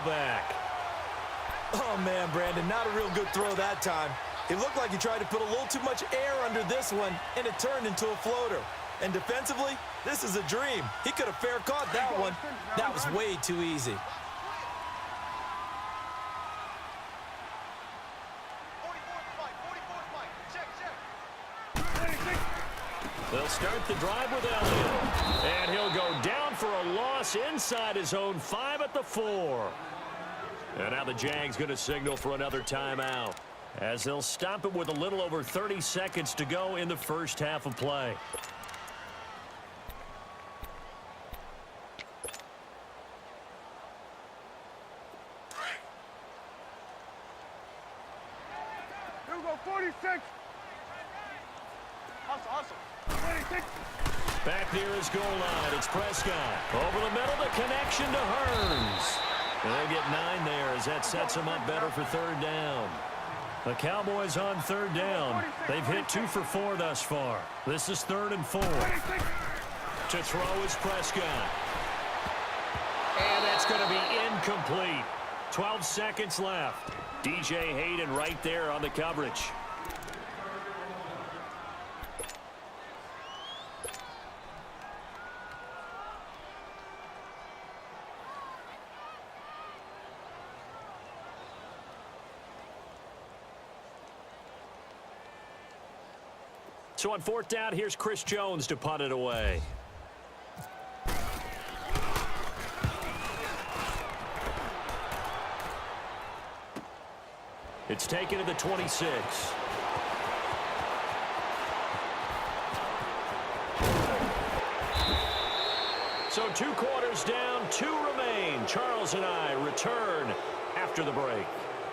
ball back. Oh, man, Brandon, not a real good throw that time. It looked like he tried to put a little too much air under this one, and it turned into a floater. And defensively, this is a dream. He could have fair caught that one. That was way too easy. They'll start the drive with Elliott. And he'll go down for a loss inside his own 5 at the 4. And now the Jags going to signal for another timeout, as they'll stop it with a little over 30 seconds to go in the first half of play. Here we go, 46. Hustle. 26. Back near his goal line, it's Prescott. Over the middle, the connection to Hearns. And they'll get 9 there as that sets them up better for third down. The Cowboys on third down. They've hit 2 for 4 thus far. This is 3rd and 4. To throw is Prescott. And that's going to be incomplete. 12 seconds left. DJ Hayden right there on the coverage. So on 4th down, here's Chris Jones to punt it away. It's taken to the 26. So 2 quarters down, 2 remain. Charles and I return after the break.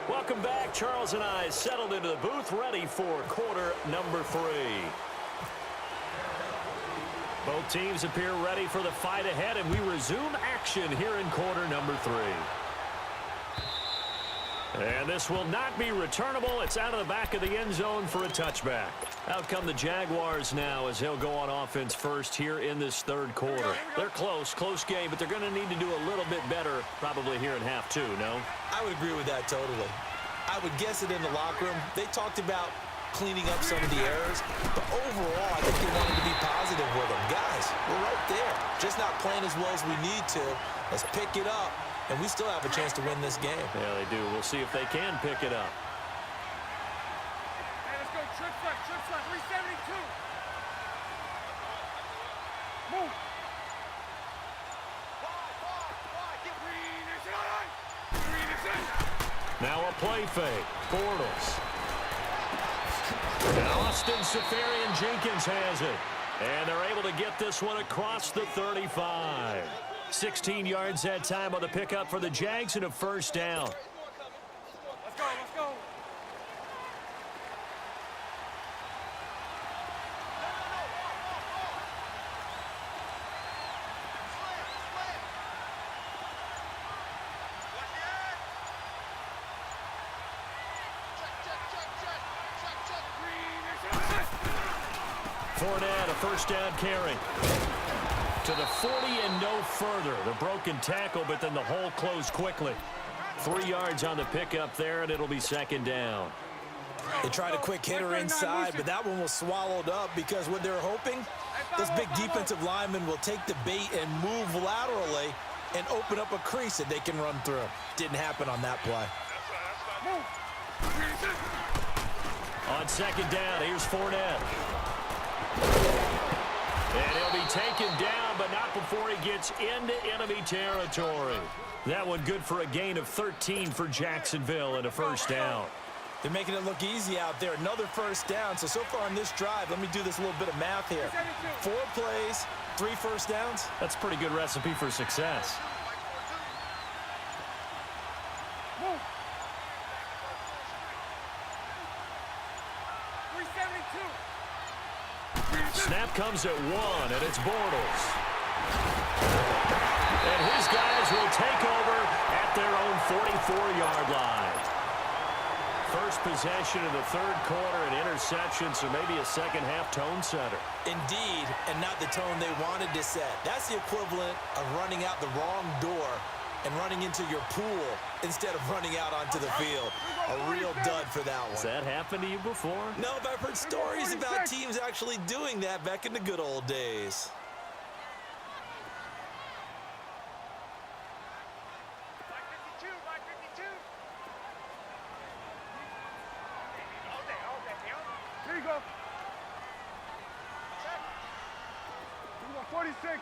Welcome back. Charles and I settled into the booth, ready for quarter number 3. Both teams appear ready for the fight ahead, and we resume action here in quarter number 3. And this will not be returnable. It's out of the back of the end zone for a touchback. Out come the Jaguars now as they'll go on offense first here in this 3rd quarter. They're close game, but they're going to need to do a little bit better probably here in half 2, no? I would agree with that totally. I would guess it in the locker room. They talked about cleaning up some of the errors, but overall, I think they wanted to be positive with them. Guys, we're right there. Just not playing as well as we need to. Let's pick it up, and we still have a chance to win this game. Yeah, they do. We'll see if they can pick it up. Hey, let's go. Trick flat, 372. Move. Get green is in. Now a play fake. Bortles. And Austin Seferian-Jenkins has it. And they're able to get this one across the 35. 16 yards that time on the pickup for the Jags and a first down. Let's go. Fournette, a first down carry. To the 40 and no further. The broken tackle, but then the hole closed quickly. 3 yards on the pickup there, and it'll be 2nd down. They tried a quick hitter inside, but that one was swallowed up because what they're hoping, those big defensive linemen will take the bait and move laterally and open up a crease that they can run through. Didn't happen on that play. On 2nd down, here's Fournette. And he'll be taken down, but not before he gets into enemy territory. That one good for a gain of 13 for Jacksonville and a first down. They're making it look easy out there. Another first down. So far on this drive, let me do this little bit of math here. 4 plays, 3 first downs. That's a pretty good recipe for success. Snap comes at 1, and it's Bortles. And his guys will take over at their own 44-yard line. First possession of the 3rd quarter, an interception, so maybe a second-half tone setter. Indeed, and not the tone they wanted to set. That's the equivalent of running out the wrong door and running into your pool instead of running out onto the field. A real dud for that one. Has that happened to you before? No, but I've heard stories about teams actually doing that back in the good old days. Here you go. 46.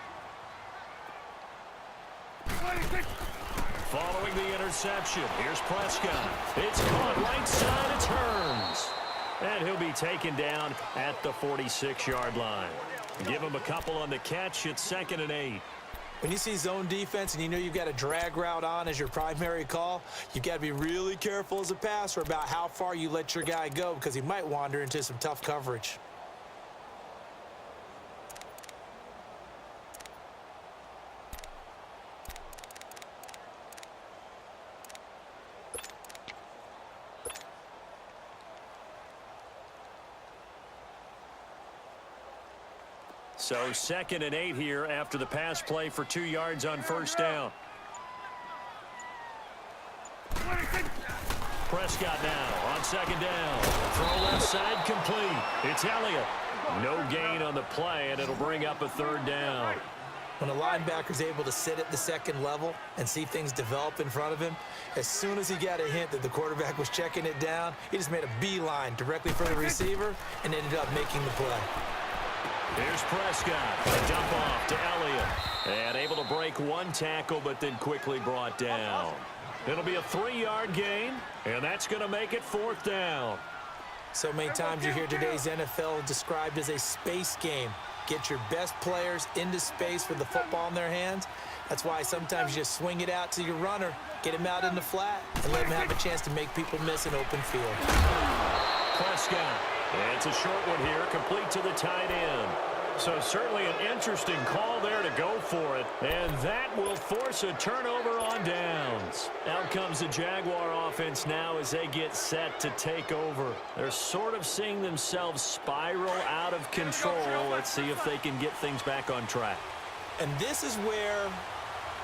26. Following the interception, here's Prescott. It's caught right side, it's Hearns. And he'll be taken down at the 46-yard line. Give him a couple on the catch. It's 2nd and 8. When you see zone defense and you know you've got a drag route on as your primary call, you've got to be really careful as a passer about how far you let your guy go because he might wander into some tough coverage. So 2nd and 8 here after the pass play for 2 yards on first down. Prescott now on 2nd down. Throw left side complete. It's Elliott. No gain on the play, and it'll bring up a 3rd down. When a linebacker's able to sit at the 2nd level and see things develop in front of him, as soon as he got a hint that the quarterback was checking it down, he just made a beeline directly for the receiver and ended up making the play. Here's Prescott. A dump off to Elliott. And able to break one tackle, but then quickly brought down. It'll be a 3-yard gain, and that's going to make it 4th down. So many times you hear today's NFL described as a space game. Get your best players into space with the football in their hands. That's why sometimes you just swing it out to your runner, get him out in the flat, and let him have a chance to make people miss an open field. Prescott. It's a short one here, complete to the tight end. So certainly an interesting call there to go for it. And that will force a turnover on downs. Out comes the Jaguar offense now as they get set to take over. They're sort of seeing themselves spiral out of control. Let's see if they can get things back on track. And this is where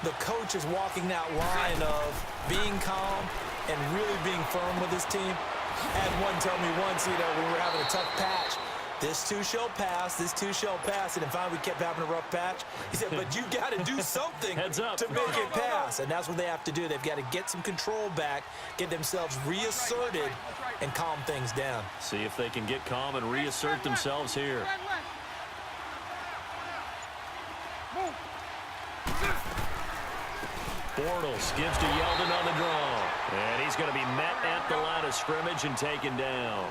the coach is walking that line of being calm and really being firm with his team. I had one tell me once, when we were having a tough patch, this too shall pass, this too shall pass. And finally we kept having a rough patch. He said, but you got to do something Heads up. to make it pass. And that's what they have to do. They've got to get some control back, get themselves reasserted, and calm things down. See if they can get calm and reassert themselves here. Bortles gives to Yeldon on the draw. And he's going to be met at the line of scrimmage and taken down.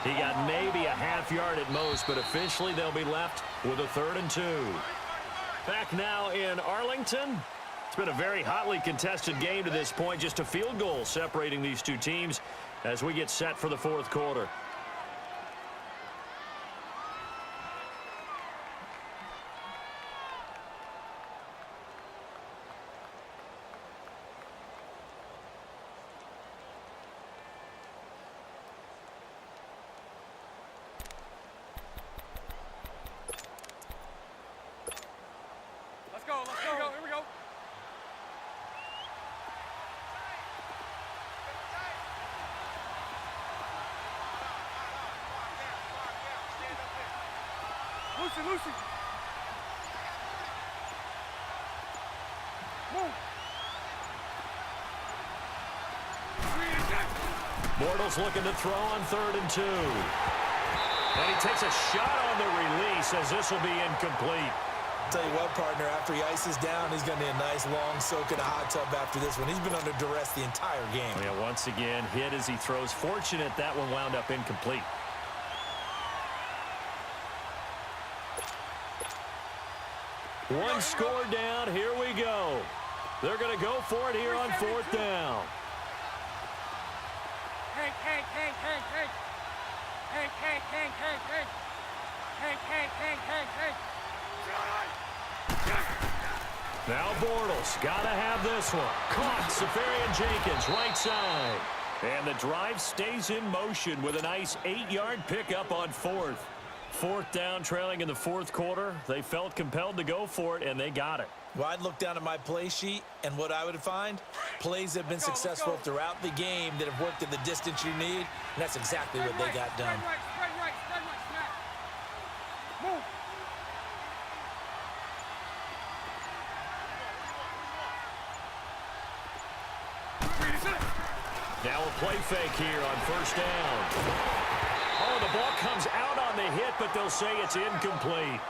He got maybe a half yard at most, but officially they'll be left with a 3rd and 2. Back now in Arlington. It's been a very hotly contested game to this point. Just a field goal separating these two teams as we get set for the 4th quarter. Here we go. Lucy. Move. Bortles looking to throw on 3rd and 2. And he takes a shot on the release as this will be incomplete. Tell you what, partner, after he ices down, he's going to need a nice long soak in a hot tub after this one. He's been under duress the entire game. Yeah, once again, hit as he throws. Fortunate that one wound up incomplete. One score down. Here we go. They're going to go for it here on 4th down. Hank. Now Bortles got to have this one. Caught Safarian Jenkins, right side. And the drive stays in motion with a nice 8-yard pickup on 4th. 4th down, trailing in the 4th quarter. They felt compelled to go for it, and they got it. Well, I'd look down at my play sheet, and what I would find, plays that have been successful throughout the game that have worked in the distance you need, and that's exactly what they got done. Spread right, snap. Move. Now a play fake here on first down. Oh, the ball comes out on the hit, but they'll say it's incomplete.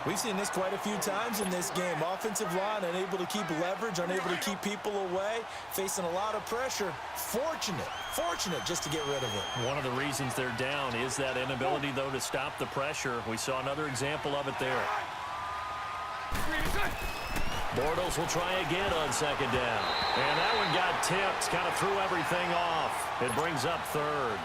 We've seen this quite a few times in this game. Offensive line unable to keep leverage, unable to keep people away, facing a lot of pressure. Fortunate just to get rid of it. One of the reasons they're down is that inability, though, to stop the pressure. We saw another example of it there. Bortles will try again on second down. And that one got tipped, kind of threw everything off. It brings up third.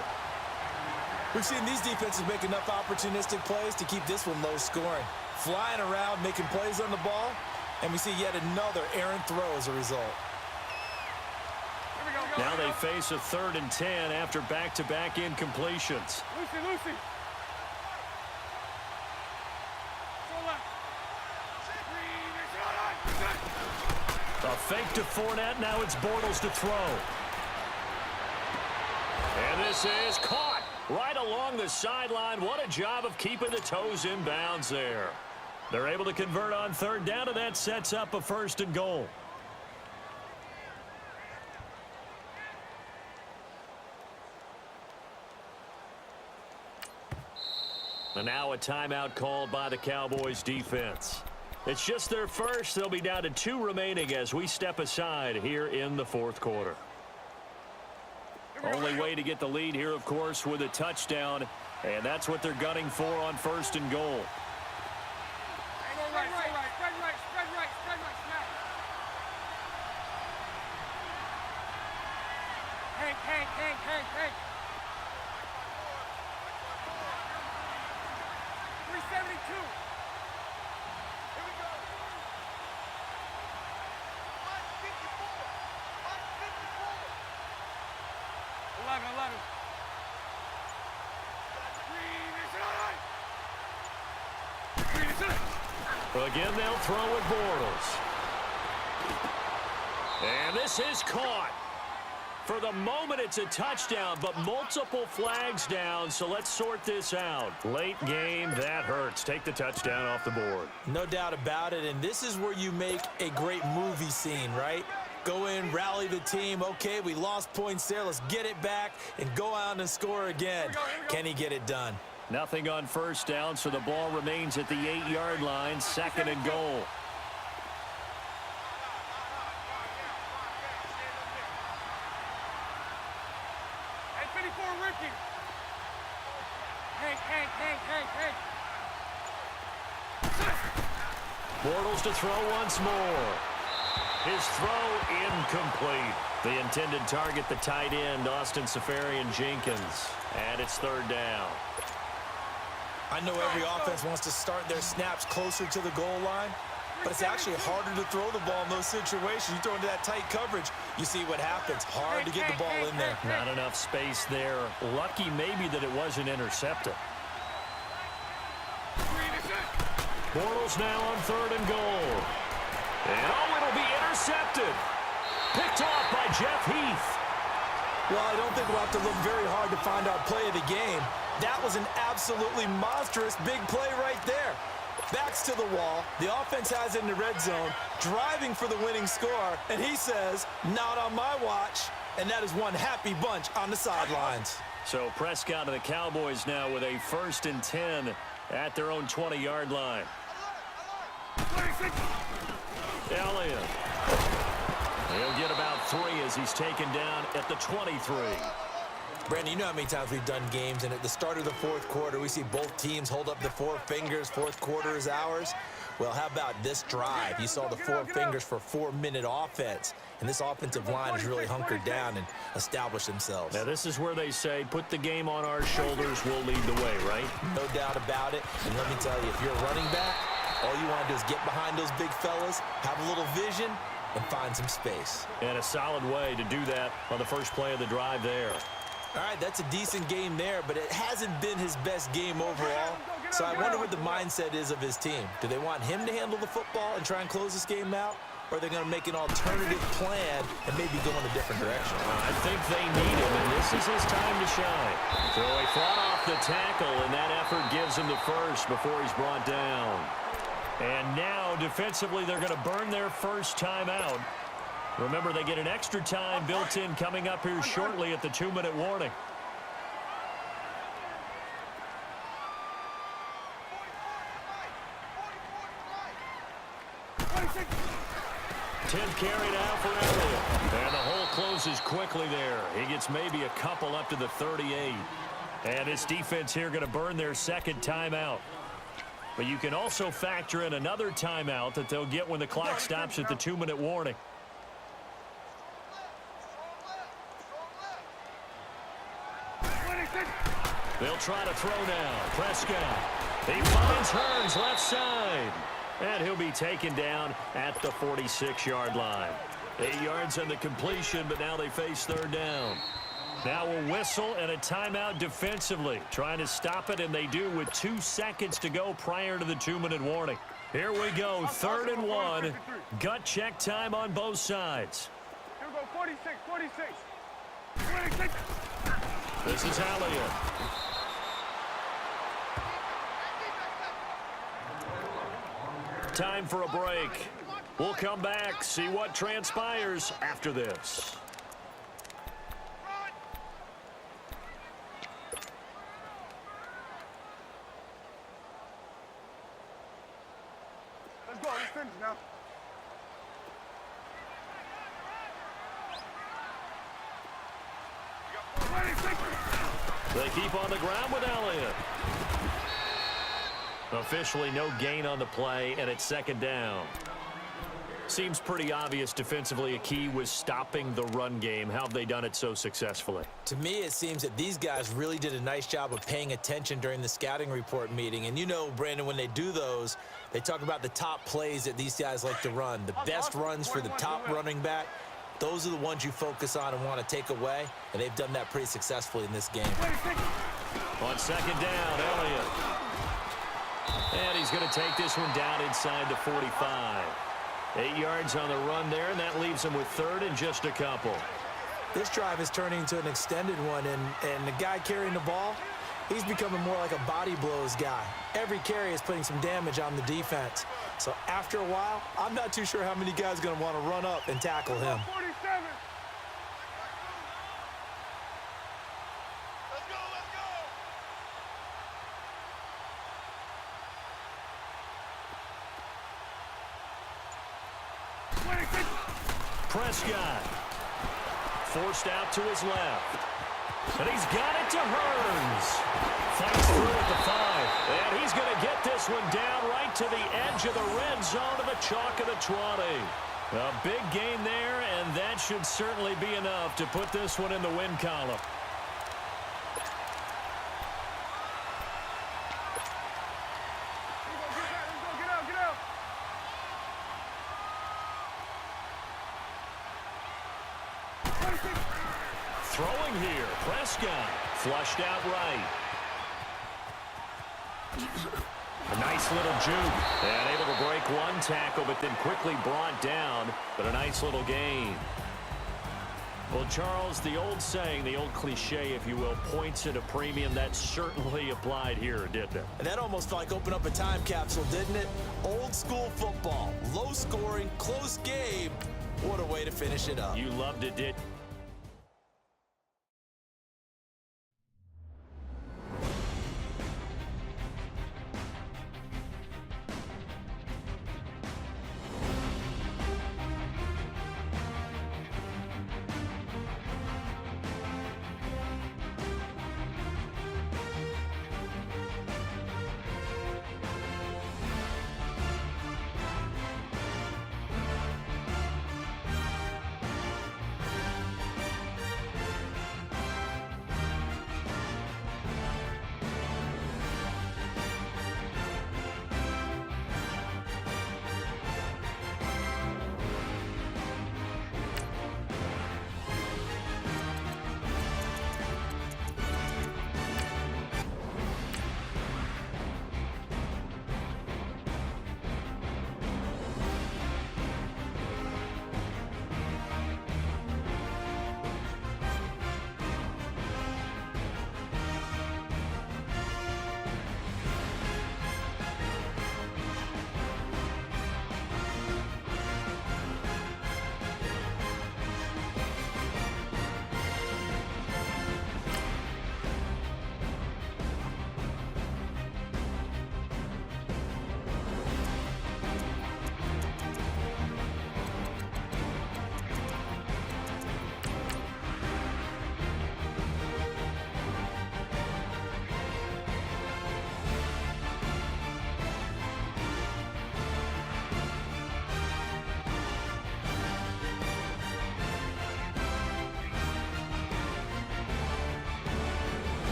We've seen these defenses make enough opportunistic plays to keep this one low scoring. Flying around, making plays on the ball, and we see yet another errant throw as a result. Now they face a 3rd and 10 after back-to-back incompletions. Lucy. A fake to Fournette, now it's Bortles to throw. And this is caught right along the sideline. What a job of keeping the toes in bounds there. They're able to convert on 3rd down, and that sets up a 1st and goal. And now a timeout called by the Cowboys defense. It's just their first. They'll be down to 2 remaining as we step aside here in the 4th quarter. Only way to get the lead here, of course, with a touchdown, and that's what they're gunning for on 1st and goal. Spread right, snap. Hank. 372. Here we go. 11. Again, they'll throw with Bortles. And this is caught. For the moment, it's a touchdown, but multiple flags down, so let's sort this out. Late game, that hurts. Take the touchdown off the board. No doubt about it, and this is where you make a great movie scene, right? Go in, rally the team. Okay, we lost points there. Let's get it back and go out and score again. Here we go. Can he get it done? Nothing on 1st down, so the ball remains at the 8-yard line, 2nd and goal. Hey, 54, Ricky. Hank. Bortles to throw once more. His throw incomplete. The intended target, the tight end, Austin Seferian-Jenkins. And it's 3rd down. I know every offense wants to start their snaps closer to the goal line, but it's actually harder to throw the ball in those situations. You throw into that tight coverage, you see what happens. Hard to get the ball in there. Not enough space there. Lucky maybe that it wasn't intercepted. Bortles now on 3rd and goal. And it'll be intercepted. Picked off by Jeff Heath. Well, I don't think we'll have to look very hard to find our play of the game. That was an absolutely monstrous big play right there. Backs to the wall. The offense has it in the red zone, driving for the winning score, and he says, not on my watch. And that is one happy bunch on the sidelines. So Prescott and the Cowboys now with a 1st and 10 at their own 20-yard line. 26. Elliott. He'll get about 3 as he's taken down at the 23. Brandon, you know how many times we've done games, and at the start of the 4th quarter, we see both teams hold up the 4 fingers. 4th quarter is ours. Well, how about this drive? You saw the 4 fingers for 4-minute offense, and this offensive line has really hunkered down and established themselves. Now, this is where they say, put the game on our shoulders, we'll lead the way, right? No doubt about it. And let me tell you, if you're a running back, all you want to do is get behind those big fellas, have a little vision, and find some space. And a solid way to do that on the first play of the drive there. All right, that's a decent game there, but it hasn't been his best game overall. So I wonder what the mindset is of his team. Do they want him to handle the football and try and close this game out? Or are they going to make an alternative plan and maybe go in a different direction? I think they need him, and this is his time to shine. So he fought off the tackle, and that effort gives him the first before he's brought down. And now, defensively, they're going to burn their first timeout. Remember, they get an extra time built in coming up here shortly at the 2-minute warning. 10th carry now for Elliott. And the hole closes quickly there. He gets maybe a couple up to the 38. And this defense here going to burn their second timeout. But you can also factor in another timeout that they'll get when the clock stops at the 2-minute warning. They'll try to throw now. Prescott. He finds Hearns left side. And he'll be taken down at the 46-yard line. 8 yards on the completion, but now they face third down. Now a whistle and a timeout defensively. Trying to stop it, and they do with 2 seconds to go prior to the 2-minute warning. Here we go, 3rd and 1. Gut check time on both sides. Here we go, 46, 46. 26. This is Elliott. Time for a break. We'll come back, see what transpires after this. Let's go, let's finish now. They keep on the ground with Elliott. Officially no gain on the play, and it's 2nd down. Seems pretty obvious defensively a key was stopping the run game. How have they done it so successfully? To me, it seems that these guys really did a nice job of paying attention during the scouting report meeting. And you know, Brandon, when they do those, they talk about the top plays that these guys like to run. The best runs for the top running back. Those are the ones you focus on and want to take away, and they've done that pretty successfully in this game. On 2nd down, Elliott. And he's going to take this one down inside the 45. 8 yards on the run there, and that leaves him with 3rd and just a couple. This drive is turning into an extended one, and the guy carrying the ball, he's becoming more like a body blows guy. Every carry is putting some damage on the defense. So after a while, I'm not too sure how many guys are going to want to run up and tackle him. 47. Prescott forced out to his left. And he's got it to Hearns. Fights through at the 5. And he's going to get this one down right to the edge of the red zone of the chalk of the 20. A big gain there, and that should certainly be enough to put this one in the win column. Get out, get out. Throwing here, Prescott flushed out right. A nice little juke, and able to break one tackle, but then quickly brought down, but a nice little gain. Well, Charles, the old saying, the old cliche, if you will, points at a premium, that certainly applied here, didn't it? And that almost felt like open up a time capsule, didn't it? Old school football, low scoring, close game. What a way to finish it up. You loved it, didn't you?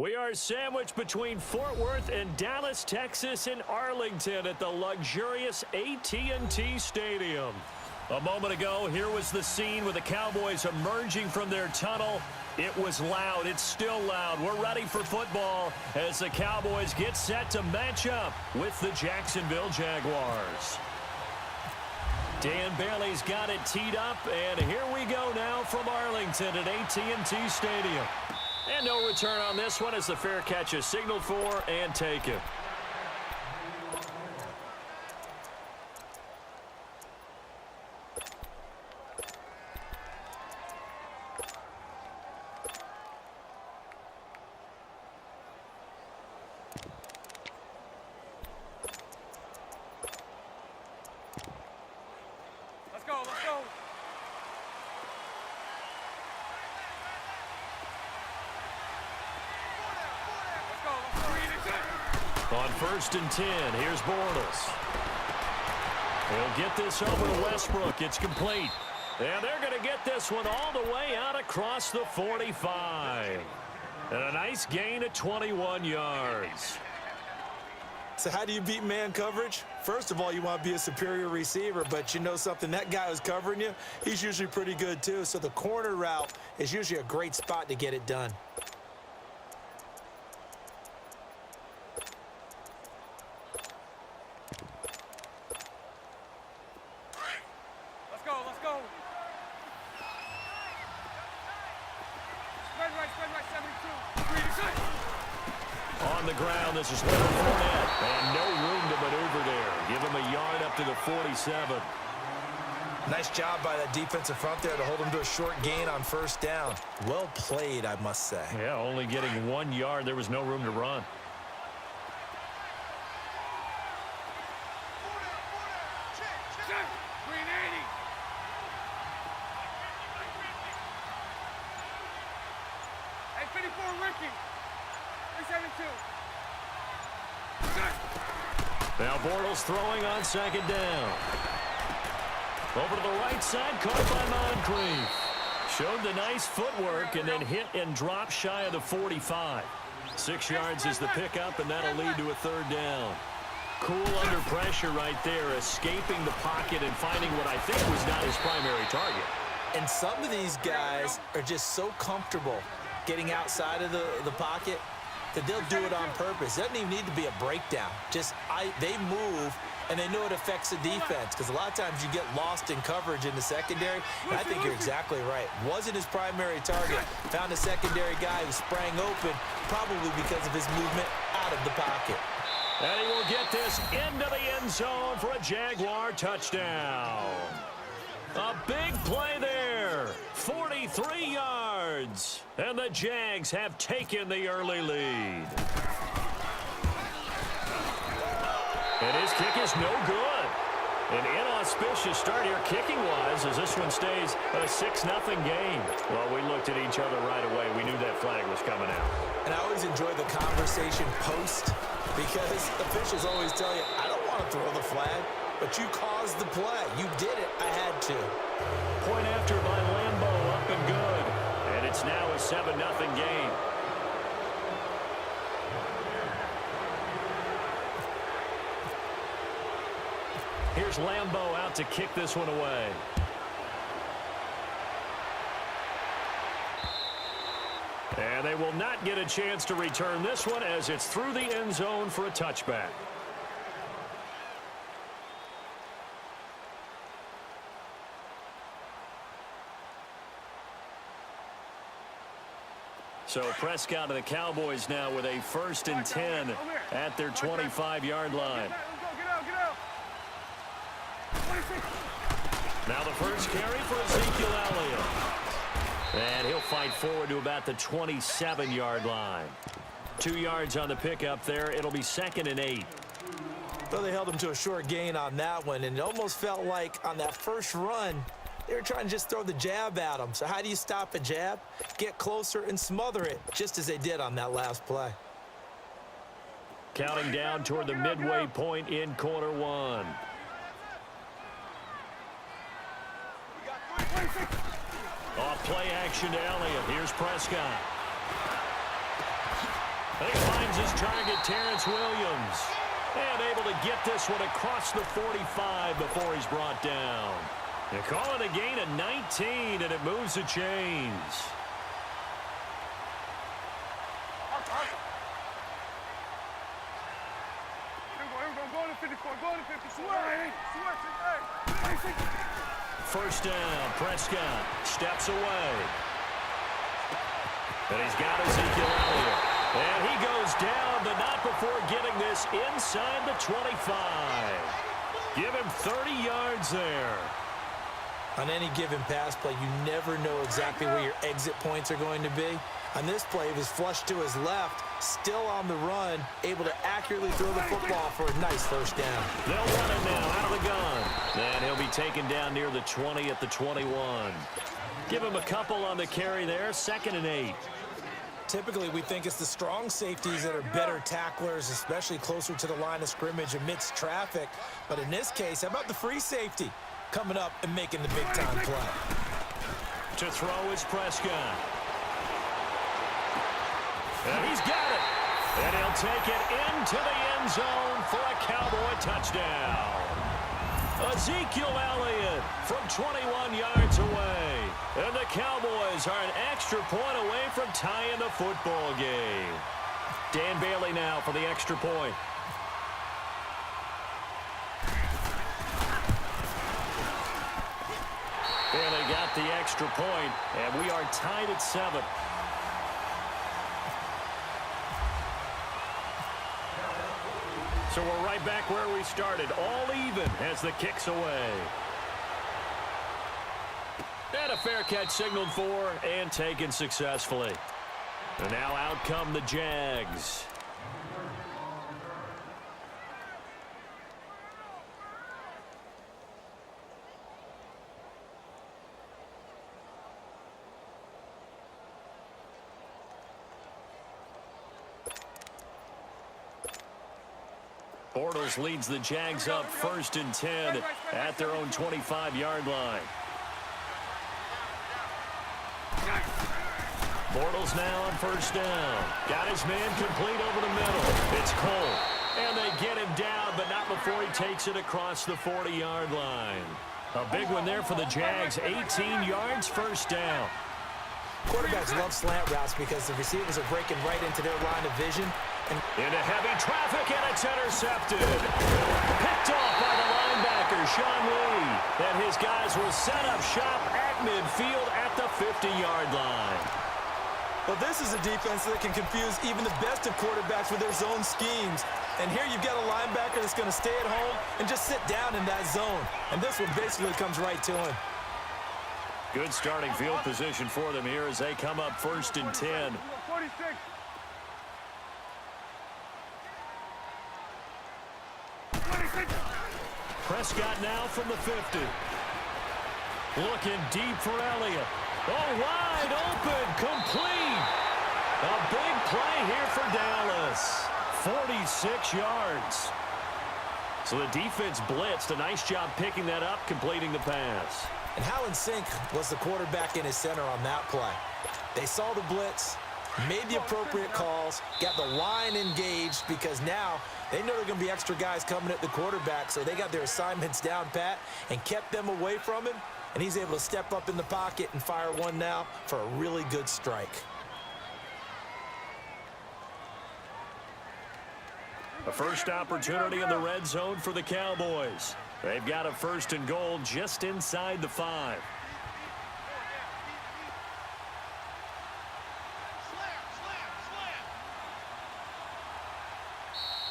We are sandwiched between Fort Worth and Dallas, Texas, and Arlington at the luxurious AT&T Stadium. A moment ago, here was the scene with the Cowboys emerging from their tunnel. It was loud. It's still loud. We're ready for football as the Cowboys get set to match up with the Jacksonville Jaguars. Dan Bailey's got it teed up, and here we go now from Arlington at AT&T Stadium. And no return on this one as the fair catch is signaled for and taken. Let's go, let's go. On 1st and 10, here's Bortles. He'll get this over to Westbrook. It's complete. And they're going to get this one all the way out across the 45. And a nice gain of 21 yards. So how do you beat man coverage? First of all, you want to be a superior receiver, but you know something, that guy who's covering you, he's usually pretty good too. So the corner route is usually a great spot to get it done. Let's go, let's go. Spread right, 72. 3 to 6. On the ground, this is Leonard Fournette. And no room to maneuver there. Give him a yard up to the 47. Nice job by that defensive front there to hold him to a short gain on 1st down. Well played, I must say. Yeah, only getting 1 yard. There was no room to run. Check. 380. Hey, 54, Ricky. 372. Check. Now Bortles throwing on 2nd down. Over to the right side, caught by Moncrief. Showed the nice footwork and then hit and dropped shy of the 45. 6 yards is the pickup, and that'll lead to a 3rd down. Cool under pressure right there, escaping the pocket and finding what I think was not his primary target. And some of these guys are just so comfortable getting outside of the pocket that they'll do it on purpose. It doesn't even need to be a breakdown. They move, and they know it affects the defense because a lot of times you get lost in coverage in the secondary. And I think you're exactly right. Wasn't his primary target. Found a secondary guy who sprang open, probably because of his movement out of the pocket. And he will get this into the end zone for a Jaguar touchdown. A big play there. 43 yards. And the Jags have taken the early lead. And his kick is no good. An inauspicious start here kicking-wise as this one stays a 6-0 game. Well, we looked at each other right away. We knew that flag was coming out. And I always enjoy the conversation post because officials always tell you, I don't want to throw the flag, but you caused the play. You did it. I had to. Point after by Lambeau, up and good. And it's now a 7-0 game. Here's Lambeau out to kick this one away. And they will not get a chance to return this one as it's through the end zone for a touchback. So Prescott and the Cowboys now with a 1st and 10 at their 25-yard line. Get out. 26. Now the first carry for Ezekiel Elliott. And he'll fight forward to about the 27-yard line. 2 yards on the pickup there. It'll be 2nd and 8. Well, they held him to a short gain on that one, and it almost felt like on that first run, they were trying to just throw the jab at him. So how do you stop a jab? Get closer and smother it, just as they did on that last play. Counting down toward the midway point in quarter one. Off play action to Elliott. Here's Prescott. He finds his target, Terrence Williams. And able to get this one across the 45 before he's brought down. They call it a gain of 19, and it moves the chains. First down, Prescott steps away. And he's got Ezekiel Elliott. And he goes down, but not before getting this inside the 25. Give him 30 yards there. On any given pass play, you never know exactly where your exit points are going to be. On this play, he was flushed to his left, still on the run, able to accurately throw the football for a nice first down. They'll run it now out of the gun. And he'll be taken down near the 20 at the 21. Give him a couple on the carry there, 2nd and 8. Typically, we think it's the strong safeties that are better tacklers, especially closer to the line of scrimmage amidst traffic. But in this case, how about the free safety coming up and making the big-time play? To throw is Prescott. And he's got it. And he'll take it into the end zone for a Cowboy touchdown. Ezekiel Elliott from 21 yards away. And the Cowboys are an extra point away from tying the football game. Dan Bailey now for the extra point. Bailey got the extra point, and we are tied at 7. So we're right back where we started, all even as the kick's away. And a fair catch signaled for and taken successfully. And now out come the Jags. Bortles leads the Jags up 1st and 10 at their own 25-yard line. Bortles now on 1st down. Got his man complete over the middle. It's Cole. And they get him down, but not before he takes it across the 40-yard line. A big one there for the Jags. 18 yards, 1st down. Quarterbacks love slant routes because the receivers are breaking right into their line of vision. Into heavy traffic, and it's intercepted. Picked off by the linebacker, Sean Lee. And his guys will set up shop at midfield at the 50-yard line. Well, this is a defense that can confuse even the best of quarterbacks with their zone schemes. And here you've got a linebacker that's going to stay at home and just sit down in that zone. And this one basically comes right to him. Good starting field position for them here as they come up 1st and 10. 46. Prescott now from the 50. Looking deep for Elliott. Oh, wide open, complete. A big play here for Dallas. 46 yards. So the defense blitzed. A nice job picking that up, completing the pass. And how in sync was the quarterback in his center on that play? They saw the blitz, made the appropriate calls, got the line engaged because now they know there are going to be extra guys coming at the quarterback, so they got their assignments down pat and kept them away from him, and he's able to step up in the pocket and fire one now for a really good strike. A first opportunity in the red zone for the Cowboys. They've got a 1st and goal just inside the 5.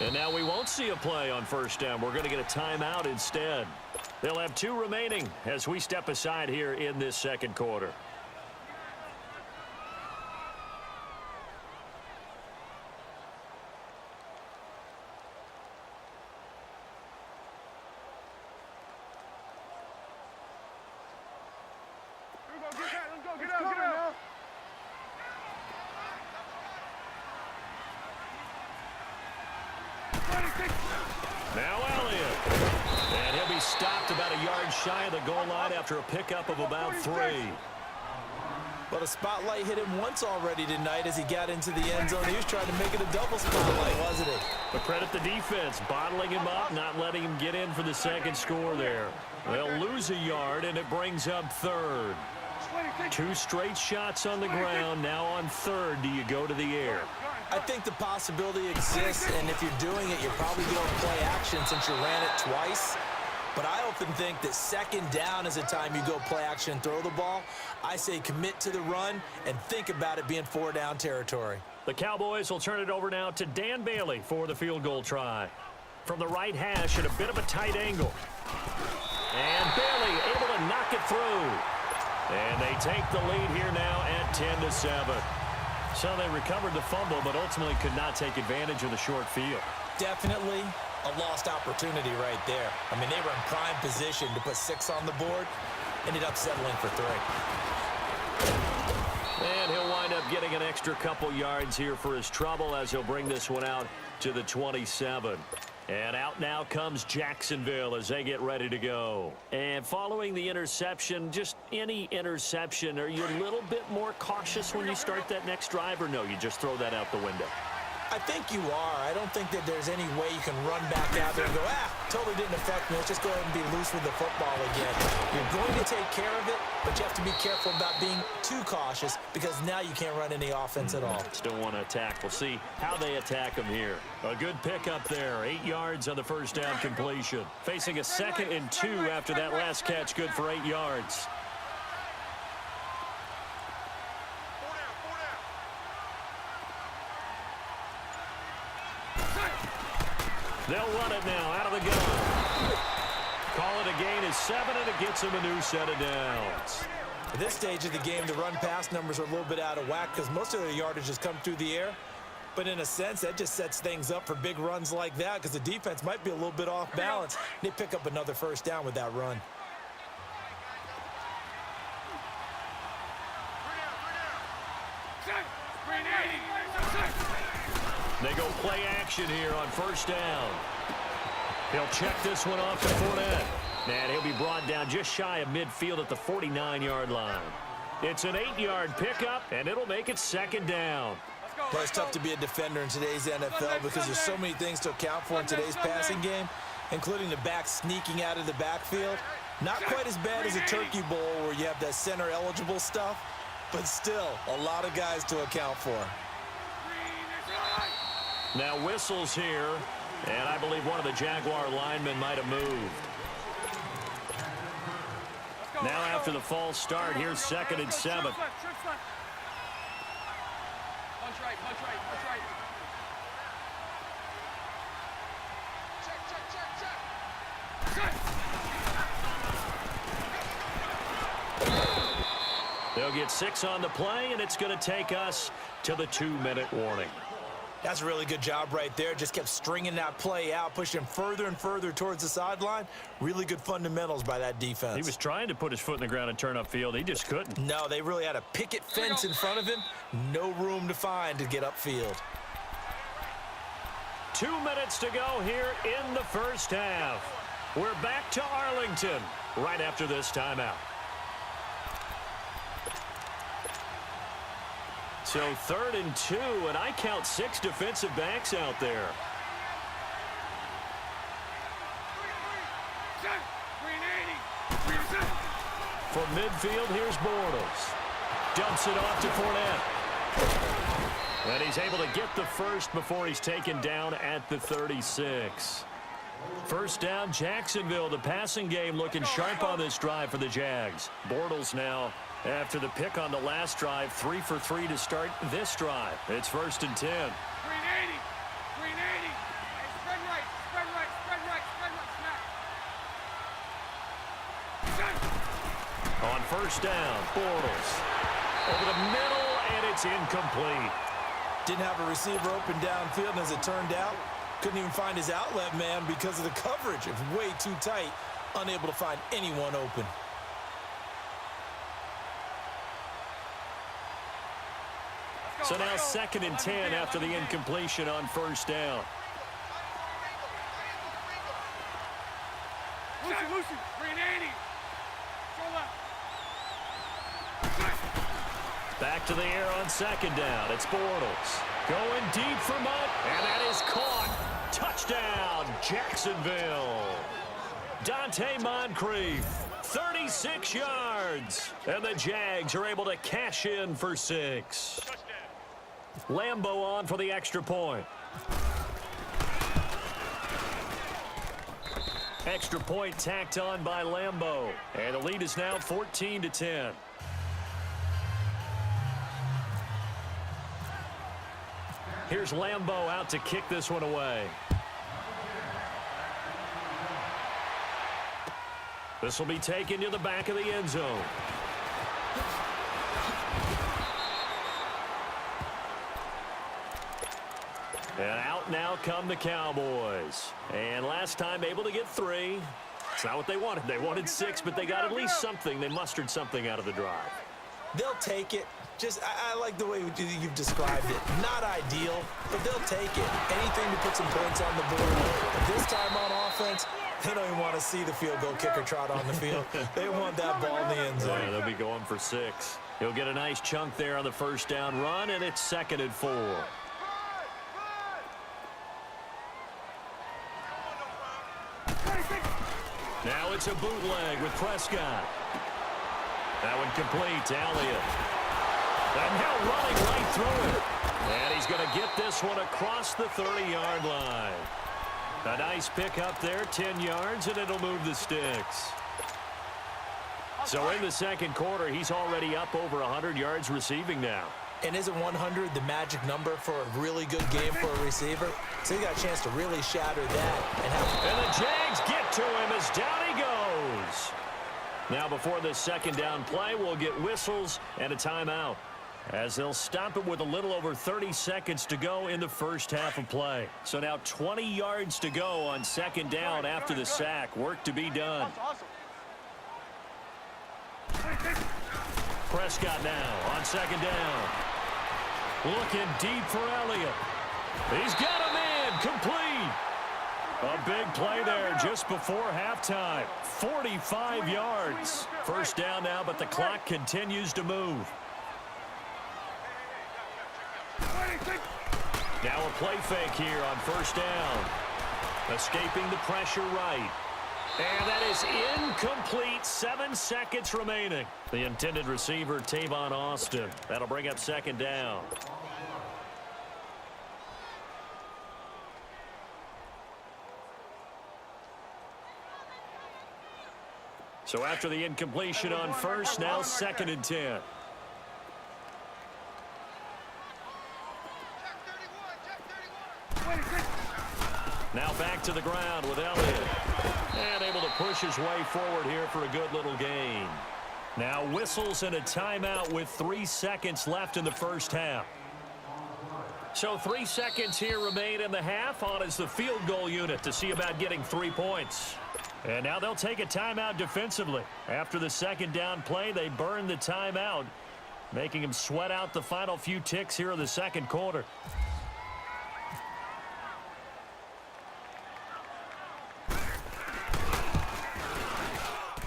And now we won't see a play on 1st down. We're going to get a timeout instead. They'll have 2 remaining as we step aside here in this 2nd quarter. Now Elliott. And he'll be stopped about a yard shy of the goal line after a pickup of about 3. Well, the spotlight hit him once already tonight as he got into the end zone. He was trying to make it a double spotlight, wasn't he? But credit the defense, bottling him up, not letting him get in for the second score there. They'll lose a yard, and it brings up third. 2 straight shots on the ground. Now on third, do you go to the air? I think the possibility exists, and if you're doing it, you're probably going to play action since you ran it twice. But I often think that second down is the time you go play action and throw the ball. I say commit to the run and think about it being 4-down territory. The Cowboys will turn it over now to Dan Bailey for the field goal try. From the right hash at a bit of a tight angle. And Bailey able to knock it through. And they take the lead here now at 10-7. So they recovered the fumble, but ultimately could not take advantage of the short field. Definitely a lost opportunity right there. I mean, they were in prime position to put 6 on the board. Ended up settling for 3. And he'll wind up getting an extra couple yards here for his trouble as he'll bring this one out to the 27. And out now comes Jacksonville as they get ready to go. And following the interception, just any interception, are you a little bit more cautious when you start that next drive, or no, you just throw that out the window? I think you are. I don't think that there's any way you can run back out there and go, totally didn't affect me. Let's just go ahead and be loose with the football again. You're going to take care of it, but you have to be careful about being too cautious because now you can't run any offense at all. Still want to attack. We'll see how they attack them here. A good pickup there. 8 yards on the first down completion. Facing a 2nd and 2 after that last catch, good for 8 yards. They'll run it now out of the gun. Call it a gain of 7, and it gets them a new set of downs. At this stage of the game, the run-pass numbers are a little bit out of whack because most of their yardage has come through the air. But in a sense, that just sets things up for big runs like that because the defense might be a little bit off balance. They pick up another first down with that run. They go play action here on first down. He'll check this one off to Fournette. And he'll be brought down just shy of midfield at the 49-yard line. It's an 8-yard pickup, and it'll make it 2nd down. Well, it's tough to be a defender in today's NFL because there's so many things to account for in today's passing game, including the back sneaking out of the backfield. Not quite as bad as a Turkey Bowl where you have that center-eligible stuff, but still a lot of guys to account for. Now whistles here, and I believe one of the Jaguar linemen might have moved. Now after the false start, here's 2nd and 7. Punch right, punch right, punch right. Check. They'll get 6 on the play, and it's going to take us to the 2-minute warning. That's a really good job right there. Just kept stringing that play out, pushing him further and further towards the sideline. Really good fundamentals by that defense. He was trying to put his foot in the ground and turn upfield. He just couldn't. No, they really had a picket fence in front of him. No room to find to get upfield. 2 minutes to go here in the first half. We're back to Arlington right after this timeout. So 3rd and 2, and I count 6 defensive backs out there. From midfield, here's Bortles. Dumps it off to Fournette. And he's able to get the first before he's taken down at the 36. First down, Jacksonville. The passing game looking sharp on this drive for the Jags. Bortles now, after the pick on the last drive, 3 for 3 to start this drive. It's 1st and 10. 380. 380. Hey, spread right, spread right, spread right, spread right, snap. On first down, Bortles. Over the middle, and it's incomplete. Didn't have a receiver open downfield, and as it turned out, couldn't even find his outlet man because of the coverage. It was way too tight, unable to find anyone open. So now 2nd and 10 after the incompletion on first down. Lucy, 380. Go left. Back to the air on second down. It's Bortles. Going deep for Mutt, and that is caught. Touchdown, Jacksonville. Dante Moncrief, 36 yards. And the Jags are able to cash in for 6. Lambeau on for the extra point. Extra point tacked on by Lambeau. And the lead is now 14-10. Here's Lambeau out to kick this one away. This will be taken to the back of the end zone. And out now come the Cowboys. And last time able to get 3. It's not what they wanted. They wanted 6, but they got at least something. They mustered something out of the drive. They'll take it. I like the way you've described it. Not ideal, but they'll take it. Anything to put some points on the board. But this time on offense, they don't even want to see the field goal kicker trot on the field. They want that ball in the end zone. Yeah, they'll be going for 6. He'll get a nice chunk there on the first down run, and it's 2nd and 4. Now it's a bootleg with Prescott. That one complete to Elliott. And now running right through it. And he's going to get this one across the 30-yard line. A nice pick up there, 10 yards, and it'll move the sticks. So in the second quarter, he's already up over 100 yards receiving now. And isn't 100 the magic number for a really good game for a receiver? So he got a chance to really shatter that. And the Jags get to him as down he goes. Now before this second down play, we'll get whistles and a timeout, as they'll stop it with a little over 30 seconds to go in the first half of play. So now 20 yards to go on second down after the sack. Work to be done. Prescott now on second down. Looking deep for Elliott. He's got him in. Complete. A big play there just before halftime. 45 yards. First down now, but the clock continues to move. Now a play fake here on first down. Escaping the pressure right. And that is incomplete. 7 seconds remaining. The intended receiver, Tavon Austin. That'll bring up second down. So after the incompletion on first, now 2nd and 10. Now back to the ground with Elliott. And able to push his way forward here for a good little gain. Now whistles and a timeout with 3 seconds left in the first half. So 3 seconds here remain in the half. On is the field goal unit to see about getting 3 points. And now they'll take a timeout defensively. After the second down play, they burn the timeout, making them sweat out the final few ticks here in the second quarter.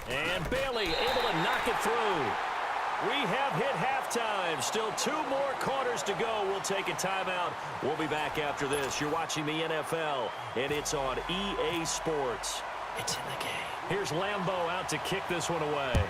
And Bailey able to knock it through. We have hit halftime. Still 2 more quarters to go. We'll take a timeout. We'll be back after this. You're watching the NFL, and it's on EA Sports. It's in the game. Here's Lambeau out to kick this one away.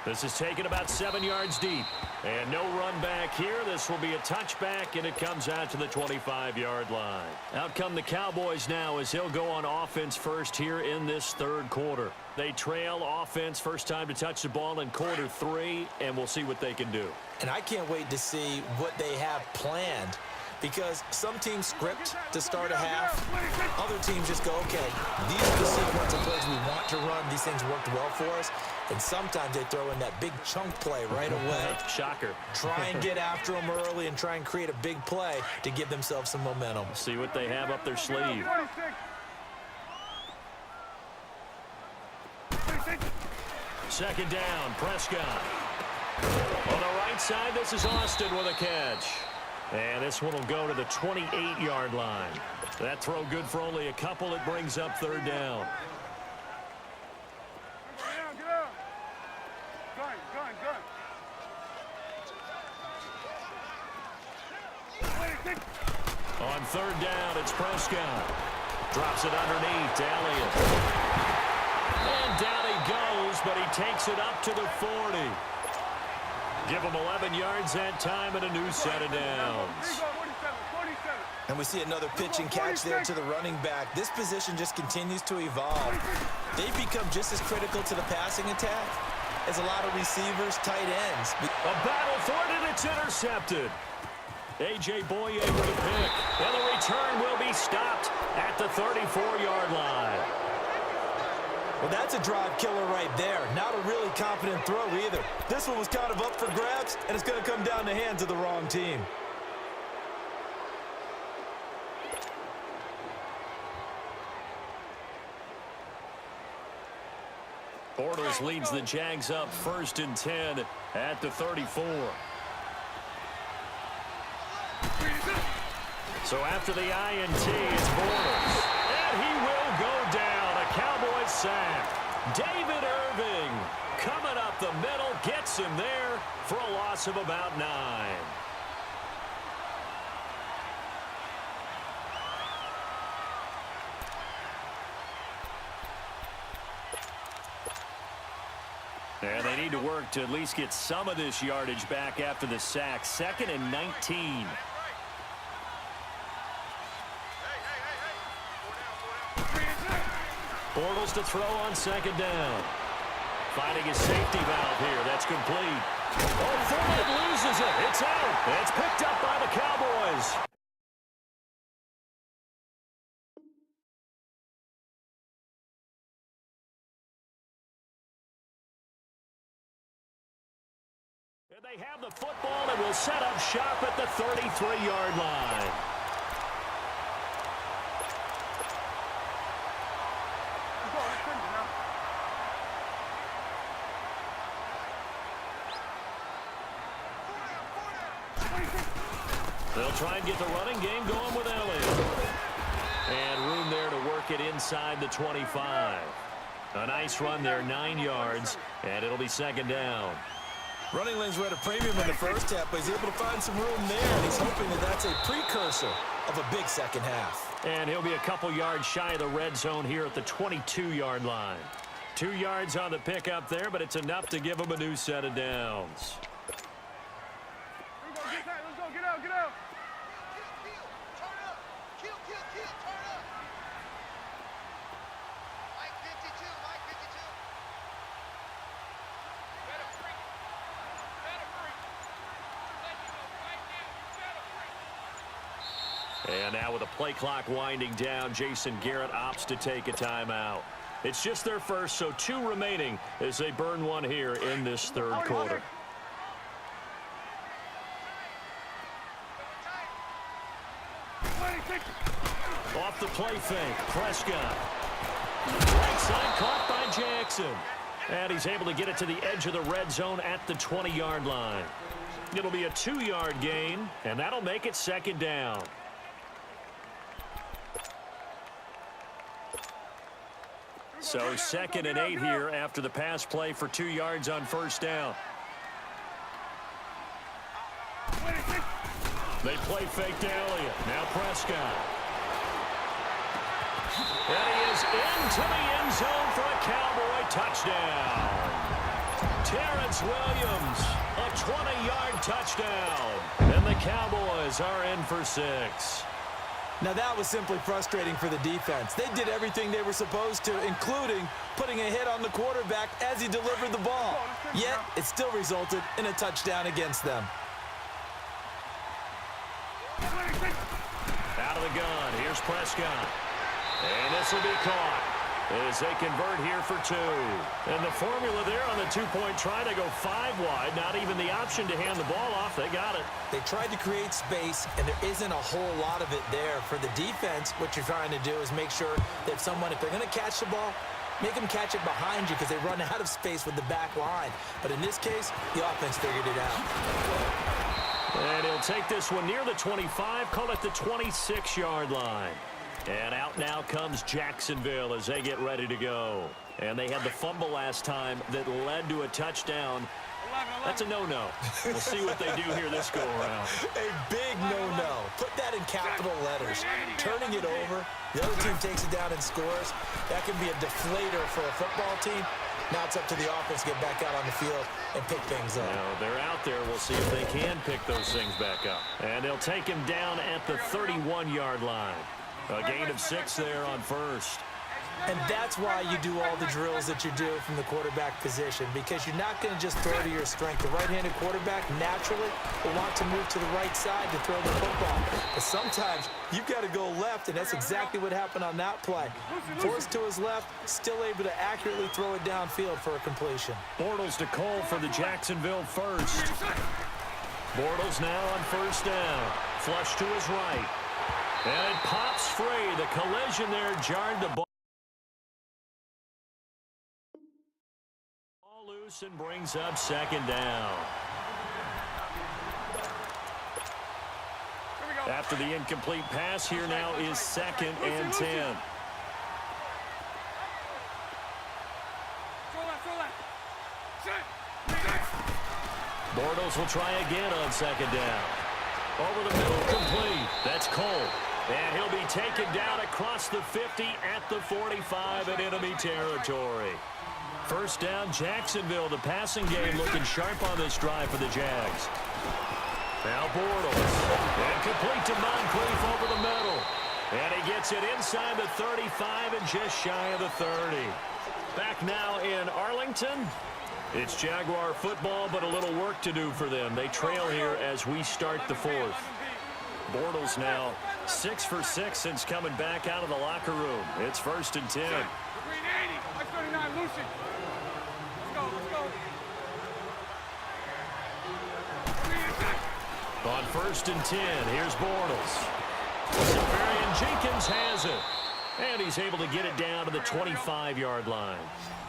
This is taken about 7 yards deep. And no run back here. This will be a touchback, and it comes out to the 25-yard line. Out come the Cowboys now as he'll go on offense first here in this third quarter. They trail offense first time to touch the ball in quarter 3, and we'll see what they can do. And I can't wait to see what they have planned, because some teams script to start a half. Other teams just go, okay, these are the sequence of plays we want to run. These things worked well for us. And sometimes they throw in that big chunk play right away. Shocker. Try and get after them early and try and create a big play to give themselves some momentum. See what they have up their sleeve. Second down, Prescott. On the right side, this is Austin with a catch. And this one will go to the 28-yard line. That throw good for only a couple. It brings up third down. On third down, it's Prescott. Drops it underneath to Elliott. And down he goes, but he takes it up to the 40. Give him 11 yards that time and a new set of downs. And we see another pitch and catch there to the running back. This position just continues to evolve. They've become just as critical to the passing attack as a lot of receivers, tight ends. A battle for it, and it's intercepted. A.J. Boye with a pick. And the return will be stopped at the 34-yard line. Well, that's a drive killer right there. Not a really confident throw either. This one was kind of up for grabs, and it's going to come down the hands of the wrong team. Bortles leads the Jags up 1st and 10 at the 34. So after the INT, it's Bortles. And he will go down. A Cowboys sack. David Irving coming up the middle, gets him there for a loss of about 9. And they need to work to at least get some of this yardage back after the sack. 2nd and 19. Bortles to throw on 2nd down. Finding his safety valve here. That's complete. Oh, Fournette loses it. It's out. It's picked up by the Cowboys. And they have the football and will set up shop at the 33-yard line. They'll try and get the running game going with Elliott. And room there to work it inside the 25. A nice run there, 9 yards, and it'll be 2nd down. Running lanes were at a premium in the first half, but he's able to find some room there, and he's hoping that that's a precursor of a big second half. And he'll be a couple yards shy of the red zone here at the 22-yard line. 2 yards on the pickup there, but it's enough to give him a new set of downs. Let's go, get out, get out. And now with the play clock winding down, Jason Garrett opts to take a timeout. It's just their first, so 2 remaining as they burn one here in this 3rd quarter. Off the play fake, Prescott. Right side caught by Jackson. And he's able to get it to the edge of the red zone at the 20-yard line. It'll be a 2-yard gain, and that'll make it 2nd down. So 2nd and 8 here after the pass play for 2 yards on 1st down. They play fake to Elliott. Now Prescott. And he is into the end zone for a Cowboy touchdown. Terrence Williams, a 20-yard touchdown. And the Cowboys are in for 6. Now that was simply frustrating for the defense. They did everything they were supposed to, including putting a hit on the quarterback as he delivered the ball. Yet, it still resulted in a touchdown against them. Out of the gun, here's Prescott. And this will be caught as they convert here for 2. And the formula there on the 2-point try to go 5 wide. Not even the option to hand the ball off. They got it. They tried to create space, and there isn't a whole lot of it there. For the defense, what you're trying to do is make sure that someone, if they're going to catch the ball, make them catch it behind you because they run out of space with the back line. But in this case, the offense figured it out. And he'll take this one near the 25, call it the 26-yard line. And out now comes Jacksonville as they get ready to go. And they had the fumble last time that led to a touchdown. That's a no-no. We'll see what they do here this go-around. A big no-no. Put that in capital letters. Turning it over, the other team takes it down and scores. That can be a deflator for a football team. Now it's up to the offense to get back out on the field and pick things up. Now, they're out there. We'll see if they can pick those things back up. And they'll take him down at the 31-yard line. A gain of 6 there on first. And that's why you do all the drills that you do from the quarterback position, because you're not going to just throw to your strength. The right-handed quarterback naturally will want to move to the right side to throw the football. But sometimes you've got to go left, and that's exactly what happened on that play. Forced to his left, still able to accurately throw it downfield for a completion. Bortles to Cole for the Jacksonville first. Bortles now on first down. Flush to his right. And it pops free. The collision there jarred the ball. Loose and brings up second down. After the incomplete pass, here now is 2nd and 10. Bortles will try again on 2nd down. Over the middle, complete. That's Cole. And he'll be taken down across the 50 at the 45 in enemy territory. First down, Jacksonville. The passing game looking sharp on this drive for the Jags. Now Bortles. And complete to Moncrief over the middle. And he gets it inside the 35 and just shy of the 30. Back now in Arlington. It's Jaguar football, but a little work to do for them. They trail here as we start the 4th. Bortles now 6 for 6 since coming back out of the locker room. It's 1st and 10. On 1st and 10, here's Bortles. Safarian-Jenkins has it. And he's able to get it down to the 25-yard line.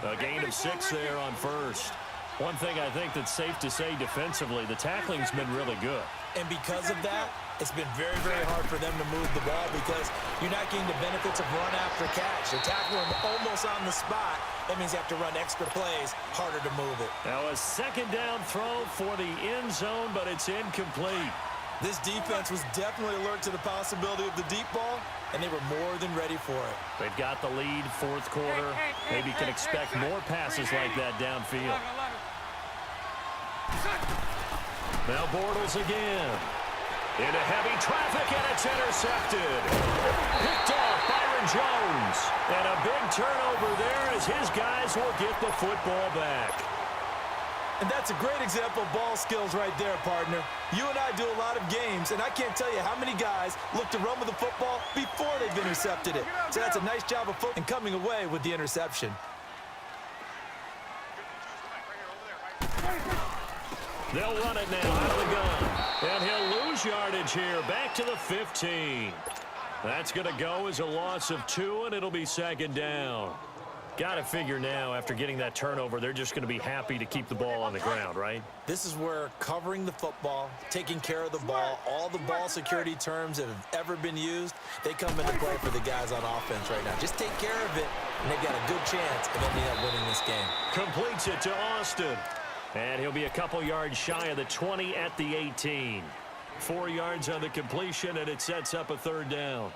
A gain of 6 there on first. One thing I think that's safe to say defensively, the tackling's been really good. And because of that, it's been very, very hard for them to move the ball because you're not getting the benefits of run after catch. They're tackling them almost on the spot. That means you have to run extra plays, harder to move it. Now a 2nd down throw for the end zone, but it's incomplete. This defense was definitely alert to the possibility of the deep ball, and they were more than ready for it. They've got the lead, 4th quarter. Maybe can expect more passes like that downfield. Now Bortles again. Into heavy traffic, and it's intercepted. Picked off Byron Jones. And a big turnover there as his guys will get the football back. And that's a great example of ball skills right there, partner. You and I do a lot of games, and I can't tell you how many guys look to run with the football before they've intercepted it. So that's a nice job of football and coming away with the interception. They'll run it now out of the gun. And he'll lose yardage here. Back to the 15. That's going to go as a loss of 2, and it'll be 2nd down. Got to figure now, after getting that turnover, they're just going to be happy to keep the ball on the ground, right? This is where covering the football, taking care of the ball, all the ball security terms that have ever been used, they come into play for the guys on offense right now. Just take care of it, and they've got a good chance of ending up winning this game. Completes it to Austin. And he'll be a couple yards shy of the 20 at the 18. 4 yards on the completion, and it sets up a 3rd down.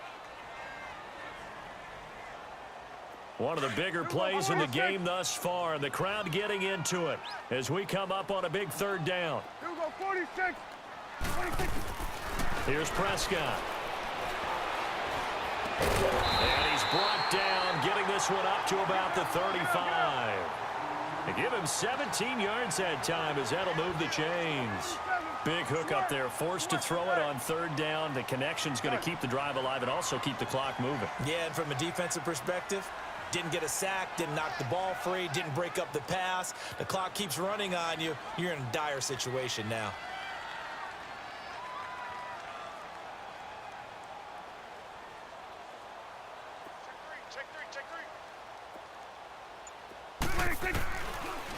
One of the bigger plays in the game thus far, and the crowd getting into it as we come up on a big 3rd down. Here we go, 46. 46. Here's Prescott. And he's brought down, getting this one up to about the 35. They give him 17 yards that time as that'll move the chains. Big hook up there, forced to throw it on 3rd down. The connection's going to keep the drive alive and also keep the clock moving. Yeah, and from a defensive perspective, didn't get a sack, didn't knock the ball free, didn't break up the pass. The clock keeps running on you. You're in a dire situation now.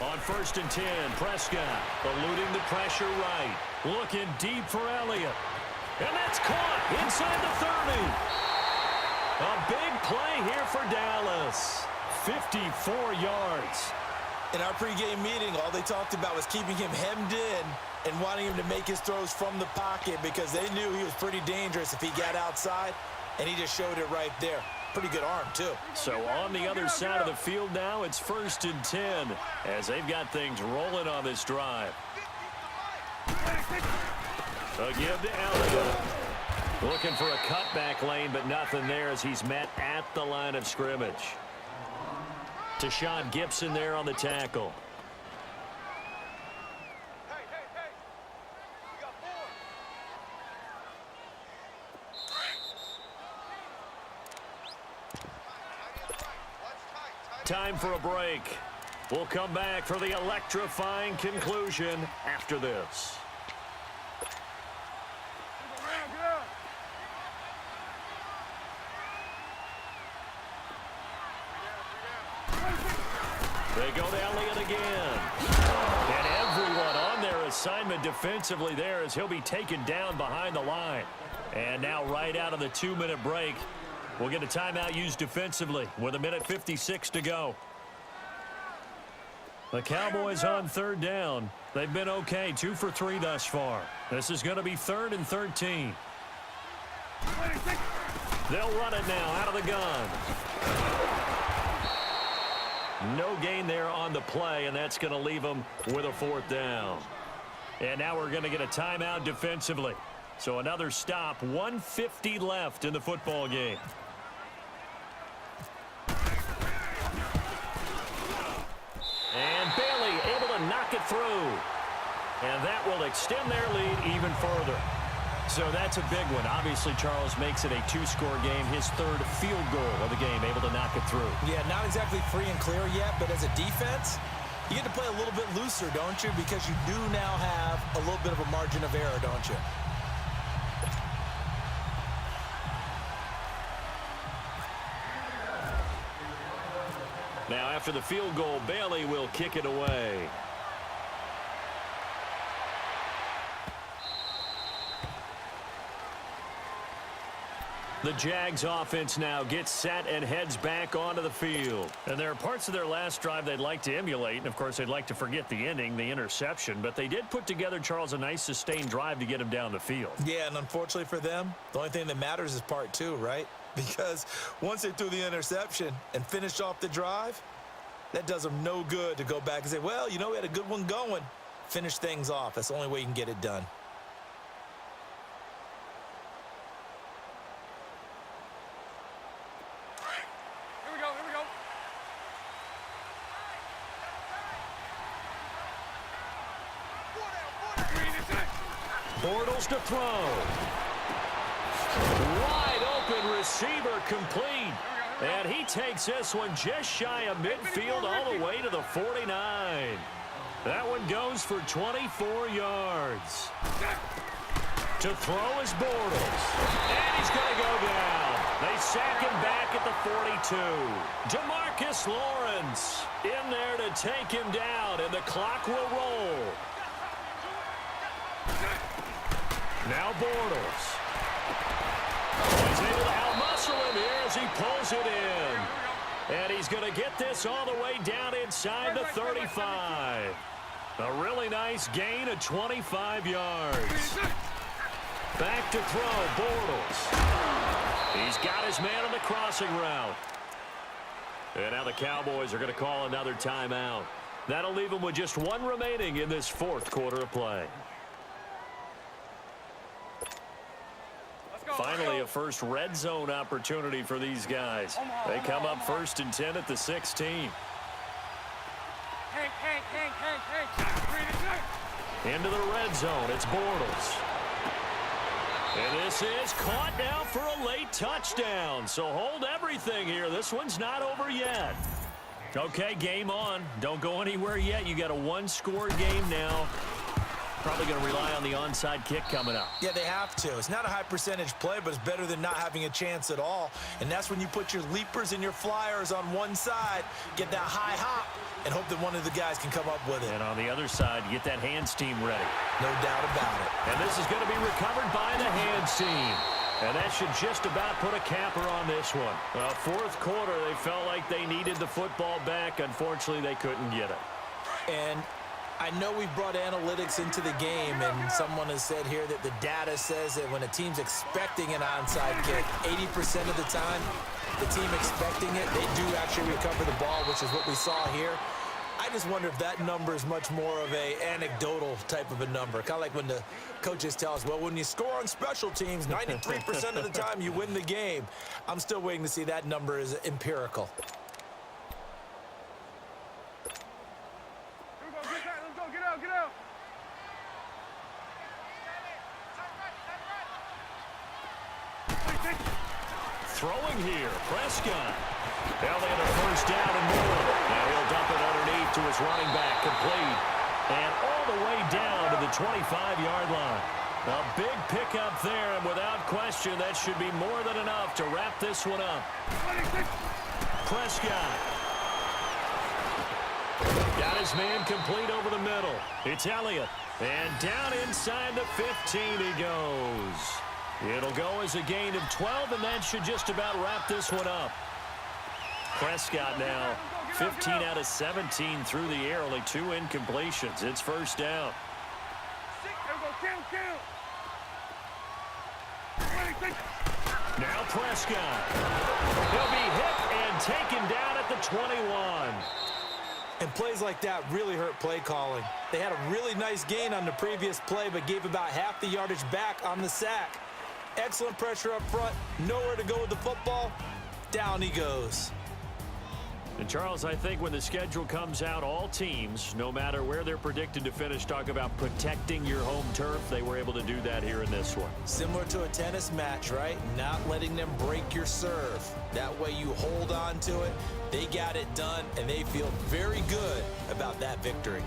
On 1st and 10, Prescott eluding the pressure right. Looking deep for Elliott. And that's caught inside the 30. A big play here for Dallas. 54 yards. In our pregame meeting, all they talked about was keeping him hemmed in and wanting him to make his throws from the pocket because they knew he was pretty dangerous if he got outside, and he just showed it right there. Pretty good arm, too. So on the other side of the field now, it's 1st and 10 as they've got things rolling on this drive. A give to Elliott. Looking for a cutback lane, but nothing there as he's met at the line of scrimmage. Tashawn Gibson there on the tackle. Time for a break. We'll come back for the electrifying conclusion after this. They go to Elliott again. And everyone on their assignment defensively there as he'll be taken down behind the line. And now right out of the 2-minute break, we'll get a timeout used defensively with 1:56 to go. The Cowboys on 3rd down. They've been okay, 2 for 3 thus far. This is going to be 3rd and 13. They'll run it now out of the gun. No gain there on the play, and that's going to leave them with a 4th down. And now we're going to get a timeout defensively. So another stop, 1:50 left in the football game. And Bailey able to knock it through. And that will extend their lead even further. So that's a big one. Obviously, Charles makes it a 2-score game. His 3rd field goal of the game, able to knock it through. Yeah, not exactly free and clear yet, but as a defense, you get to play a little bit looser, don't you? Because you do now have a little bit of a margin of error, don't you? Now, after the field goal, Bailey will kick it away. The Jags offense now gets set and heads back onto the field. And there are parts of their last drive they'd like to emulate. And, of course, they'd like to forget the ending, the interception. But they did put together, Charles, a nice sustained drive to get him down the field. Yeah, and unfortunately for them, the only thing that matters is part 2, right? Because once they threw the interception and finished off the drive, that does them no good to go back and say, well, you know, we had a good one going. Finish things off. That's the only way you can get it done. Bortles to throw. Wide open receiver complete. And he takes this one just shy of midfield all the way to the 49. That one goes for 24 yards. To throw is Bortles. And he's going to go down. They sack him back at the 42. DeMarcus Lawrence in there to take him down, and the clock will roll. Now Bortles. He's able to outmuscle him here as he pulls it in. And he's going to get this all the way down inside the 35. A really nice gain of 25 yards. Back to throw, Bortles. He's got his man on the crossing route. And now the Cowboys are going to call another timeout. That'll leave them with just 1 remaining in this 4th quarter of play. Finally, a first red zone opportunity for these guys. They come up 1st and 10 at the 16. Into the red zone, it's Bortles. And this is caught now for a late touchdown. So hold everything here. This one's not over yet. Okay, game on. Don't go anywhere yet. You got a 1-score game now. Probably going to rely on the onside kick coming up. Yeah, they have to. It's not a high percentage play, but it's better than not having a chance at all. And that's when you put your leapers and your flyers on one side, get that high hop, and hope that one of the guys can come up with it. And on the other side, get that hands team ready. No doubt about it. And this is going to be recovered by the hands team. And that should just about put a capper on this one. Well, 4th quarter, they felt like they needed the football back. Unfortunately, they couldn't get it. And I know we brought analytics into the game, and someone has said here that the data says that when a team's expecting an onside kick, 80% of the time, the team expecting it, they do actually recover the ball, which is what we saw here. I just wonder if that number is much more of a anecdotal type of a number. Kind of like when the coaches tell us, well, when you score on special teams, 93% of the time you win the game. I'm still waiting to see that number is empirical. Here we go, get that, let's go, get out, get out. Throwing here, Prescott. Now they have a first down and more. Now he'll dump it underneath to his running back, complete. And all the way down to the 25-yard line. A big pickup there, and without question, that should be more than enough to wrap this one up. Prescott. Got his man complete over the middle. It's Elliott. And down inside the 15 he goes. It'll go as a gain of 12, and that should just about wrap this one up. Prescott now 15 out of 17 through the air, only 2 incompletions. It's first down. Now Prescott. He'll be hit and taken down at the 21. And plays like that really hurt play calling. They had a really nice gain on the previous play, but gave about half the yardage back on the sack. Excellent pressure up front. Nowhere to go with the football. Down he goes. And Charles, I think when the schedule comes out, all teams, no matter where they're predicted to finish, talk about protecting your home turf. They were able to do that here in this one. Similar to a tennis match, right? Not letting them break your serve. That way you hold on to it. They got it done, and they feel very good about that victory.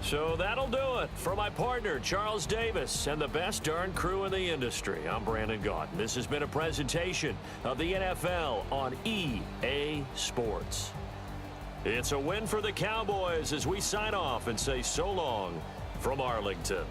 So that'll do it. For my partner, Charles Davis, and the best darn crew in the industry, I'm Brandon Gaudin. This has been a presentation of the NFL on EA Sports. It's a win for the Cowboys as we sign off and say so long from Arlington.